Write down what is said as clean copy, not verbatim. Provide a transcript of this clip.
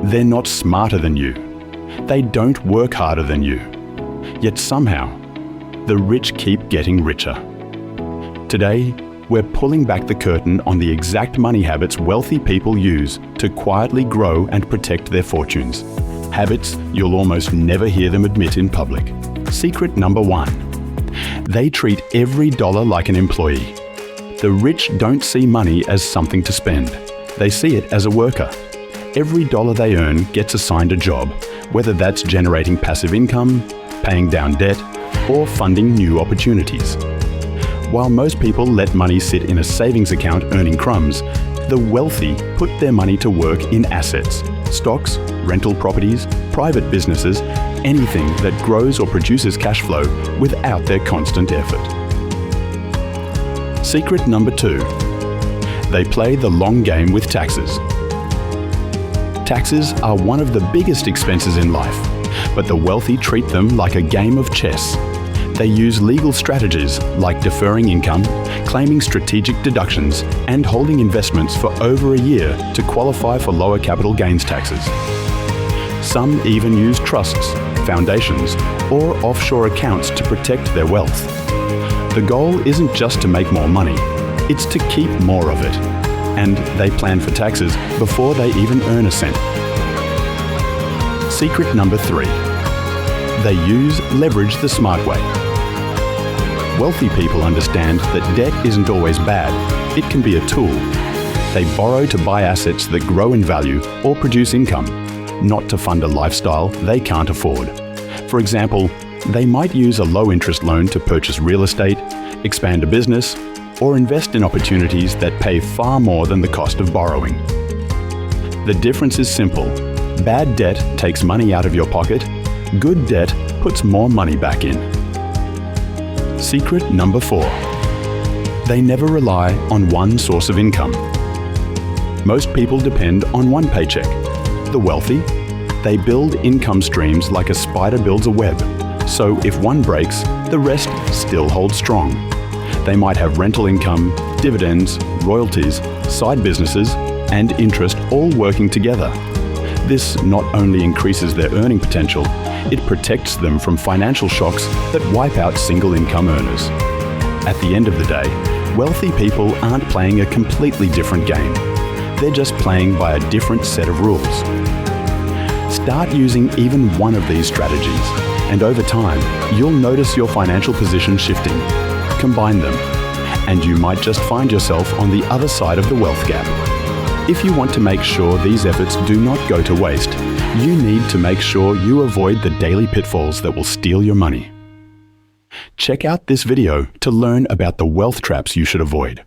They're not smarter than you. They don't work harder than you. Yet somehow, the rich keep getting richer. Today, we're pulling back the curtain on the exact money habits wealthy people use to quietly grow and protect their fortunes. Habits you'll almost never hear them admit in public. Secret number 1. They treat every dollar like an employee. The rich don't see money as something to spend. They see it as a worker. Every dollar they earn gets assigned a job, whether that's generating passive income, paying down debt, or funding new opportunities. While most people let money sit in a savings account earning crumbs, the wealthy put their money to work in assets, stocks, rental properties, private businesses, anything that grows or produces cash flow without their constant effort. Secret number 2. They play the long game with taxes. Taxes are one of the biggest expenses in life, but the wealthy treat them like a game of chess. They use legal strategies like deferring income, claiming strategic deductions, and holding investments for over a year to qualify for lower capital gains taxes. Some even use trusts, foundations, or offshore accounts to protect their wealth. The goal isn't just to make more money, it's to keep more of it. And they plan for taxes before they even earn a cent. Secret number 3. They use leverage the smart way. Wealthy people understand that debt isn't always bad. It can be a tool. They borrow to buy assets that grow in value or produce income, not to fund a lifestyle they can't afford. For example, they might use a low-interest loan to purchase real estate, expand a business, or invest in opportunities that pay far more than the cost of borrowing. The difference is simple. Bad debt takes money out of your pocket. Good debt puts more money back in. Secret number 4. They never rely on one source of income. Most people depend on one paycheck. The wealthy, they build income streams like a spider builds a web. So if one breaks, the rest still hold strong. They might have rental income, dividends, royalties, side businesses, and interest all working together. This not only increases their earning potential, it protects them from financial shocks that wipe out single income earners. At the end of the day, wealthy people aren't playing a completely different game. They're just playing by a different set of rules. Start using even one of these strategies, and over time, you'll notice your financial position shifting. Combine them, and you might just find yourself on the other side of the wealth gap. If you want to make sure these efforts do not go to waste, you need to make sure you avoid the daily pitfalls that will steal your money. Check out this video to learn about the wealth traps you should avoid.